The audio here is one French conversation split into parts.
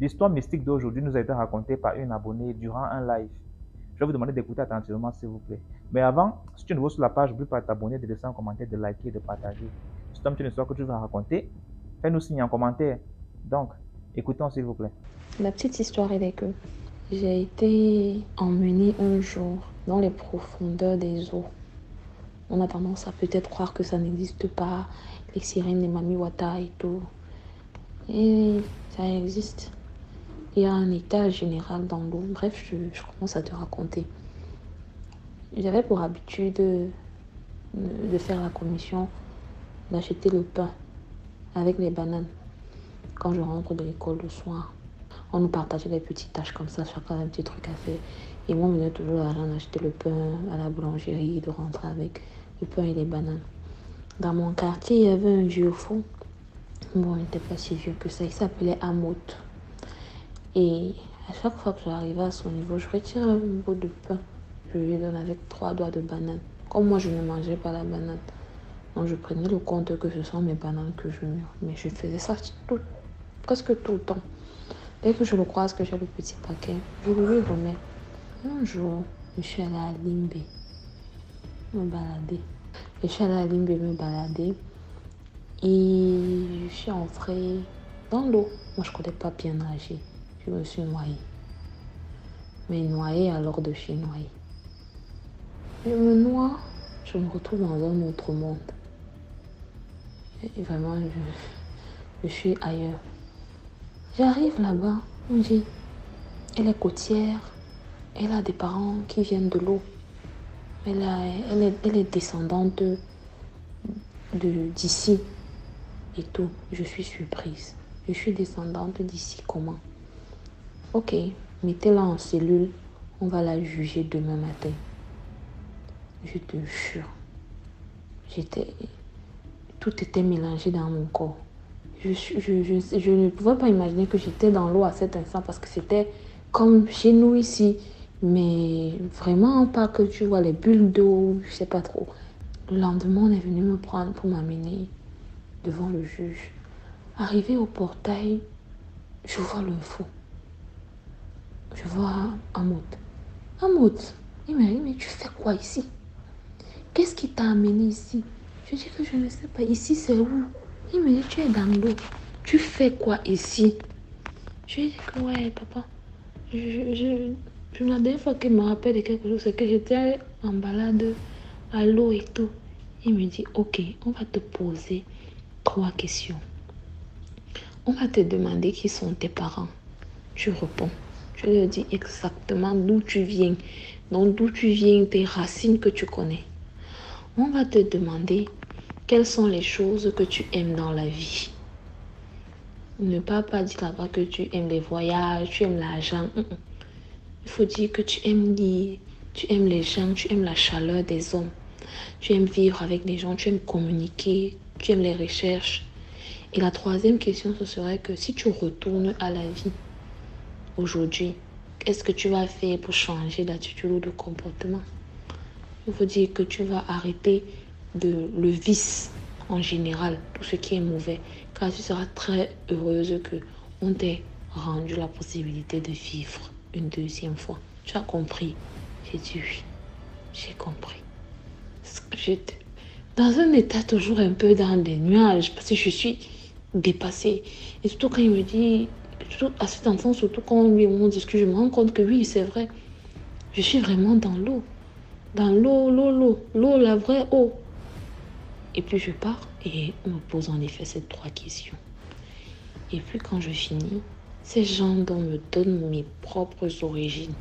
L'histoire mystique d'aujourd'hui nous a été racontée par une abonnée durant un live. Je vais vous demander d'écouter attentivement, s'il vous plaît. Mais avant, si tu es nouveau sur la page, n'oublie pas de t'abonner, de laisser un commentaire, de liker et de partager. Si tu as une histoire que tu veux raconter, fais-nous signe en commentaire. Donc, écoutons, s'il vous plaît. La petite histoire, elle est que j'ai été emmenée un jour dans les profondeurs des eaux. On a tendance à peut-être croire que ça n'existe pas, les sirènes, les Mami Wata et tout. Et ça existe. Il y a un état général dans l'eau. Bref, je commence à te raconter. J'avais pour habitude de faire la commission, d'acheter le pain avec les bananes quand je rentre de l'école le soir. On nous partageait des petites tâches comme ça, chacun a un petit truc à faire. Et moi, on me donnait toujours l'argent d'acheter le pain à la boulangerie, de rentrer avec le pain et les bananes. Dans mon quartier, il y avait un vieux fou. Bon, il n'était pas si vieux que ça. Il s'appelait Amout. Et à chaque fois que j'arrivais à son niveau, je retirais un bout de pain. Je lui donne avec 3 doigts de banane. Comme moi, je ne mangeais pas la banane. Donc, je prenais le compte que ce sont mes bananes que je mûre. Mais je faisais ça presque tout le temps. Dès que je le croise, que j'ai le petit paquet, je le lui remets. Un jour, je suis allée à Limbe me balader. Je suis allée à Limbe me balader et je suis entrée dans l'eau. Moi, je ne connais pas bien nager. Je me suis noyée. Mais noyée alors de chez noyée. Je me noie, je me retrouve dans un autre monde. Et vraiment, je suis ailleurs. J'arrive là-bas, on dit, elle est côtière, elle a des parents qui viennent de l'eau. Elle est descendante d'ici et tout. Je suis surprise. Je suis descendante d'ici comment? Ok, mettez-la en cellule. On va la juger demain matin. Je te jure. Tout était mélangé dans mon corps. Je ne pouvais pas imaginer que j'étais dans l'eau à cet instant parce que c'était comme chez nous ici. Mais vraiment pas que tu vois les bulles d'eau, je sais pas trop. Le lendemain, on est venu me prendre pour m'amener devant le juge. Arrivé au portail, je vois le fou. Je vois Amout. Amout, il m'a dit, mais tu fais quoi ici? Qu'est-ce qui t'a amené ici? Je dis que je ne sais pas. Ici, c'est où? Il me dit, tu es dans l'eau. Tu fais quoi ici? Je lui ai dit que ouais, papa. La dernière fois qu'il me rappelle de quelque chose, c'est que j'étais en balade à l'eau et tout. Il me dit, ok, on va te poser 3 questions. On va te demander qui sont tes parents. Tu réponds. Je leur dis exactement d'où tu viens. Donc, d'où tu viens, tes racines que tu connais. On va te demander quelles sont les choses que tu aimes dans la vie. Ne pas dire là-bas que tu aimes les voyages, tu aimes l'argent. Il faut dire que tu aimes lire, tu aimes les gens, tu aimes la chaleur des hommes. Tu aimes vivre avec les gens, tu aimes communiquer, tu aimes les recherches. Et la 3e question, ce serait que si tu retournes à la vie aujourd'hui, qu'est-ce que tu vas faire pour changer d'attitude ou de comportement? Il faut dire que tu vas arrêter le vice en général, tout ce qui est mauvais, car tu seras très heureuse qu'on t'ait rendu la possibilité de vivre une 2e fois. Tu as compris? J'ai dit oui, j'ai compris. J'étais dans un état toujours un peu dans des nuages, parce que je suis dépassée. Et surtout quand il me dit, à cet enfant, surtout quand lui on discute, je me rends compte que oui, c'est vrai. Je suis vraiment dans l'eau. Dans l'eau, la vraie eau. Et puis je pars et on me pose en effet ces 3 questions. Et puis quand je finis, ces gens dont me donnent mes propres origines,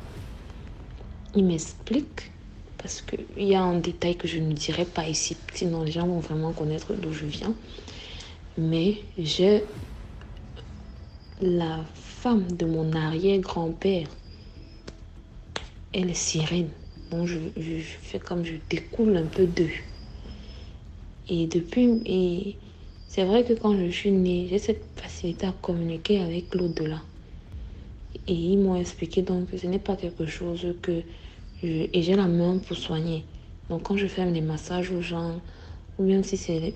ils m'expliquent, parce qu'il y a un détail que je ne dirai pas ici, sinon les gens vont vraiment connaître d'où je viens. Mais j'ai la femme de mon arrière-grand-père, elle est sirène. Donc je fais comme je découle un peu d'eux. Et c'est vrai que quand je suis née, j'ai cette facilité à communiquer avec l'au-delà. Et ils m'ont expliqué donc que ce n'est pas quelque chose que... Et j'ai la main pour soigner. Donc quand je fais les massages aux gens, ou bien si c'est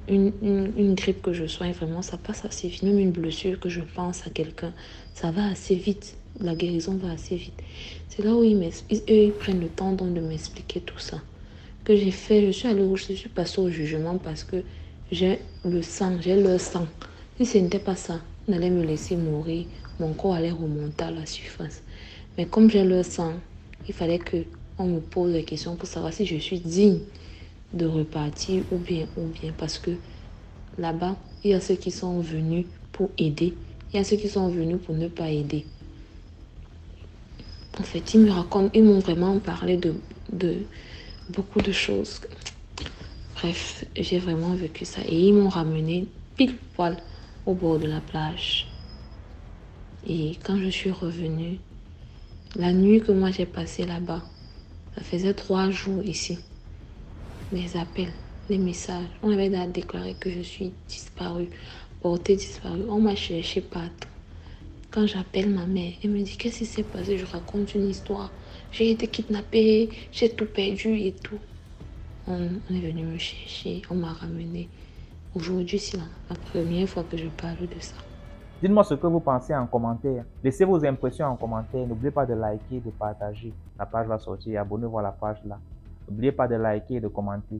une grippe que je soigne, vraiment, ça passe assez vite. Même une blessure que je pense à quelqu'un, ça va assez vite. La guérison va assez vite. C'est là où ils prennent le temps donc de m'expliquer tout ça. Que j'ai fait, je suis passée au jugement parce que j'ai le sang, j'ai leur sang. Si ce n'était pas ça, on allait me laisser mourir, mon corps allait remonter à la surface. Mais comme j'ai leur sang, il fallait que on me pose des questions pour savoir si je suis digne de repartir ou bien, parce que là-bas, il y a ceux qui sont venus pour aider, il y a ceux qui sont venus pour ne pas aider. En fait, ils m'ont vraiment parlé de beaucoup de choses. Bref, j'ai vraiment vécu ça. Et ils m'ont ramené pile poil au bord de la plage. Et quand je suis revenue, la nuit que moi j'ai passée là-bas, ça faisait 3 jours ici. Les appels, les messages, on avait déclaré que je suis disparue, portée disparue. On m'a cherché partout. Quand j'appelle ma mère, elle me dit qu'est-ce qui s'est passé? Je raconte une histoire. J'ai été kidnappée, j'ai tout perdu et tout. On est venu me chercher, on m'a ramené. Aujourd'hui, c'est la première fois que je parle de ça. Dites-moi ce que vous pensez en commentaire. Laissez vos impressions en commentaire. N'oubliez pas de liker, de partager. La page va sortir. Abonnez-vous à la page là. N'oubliez pas de liker et de commenter.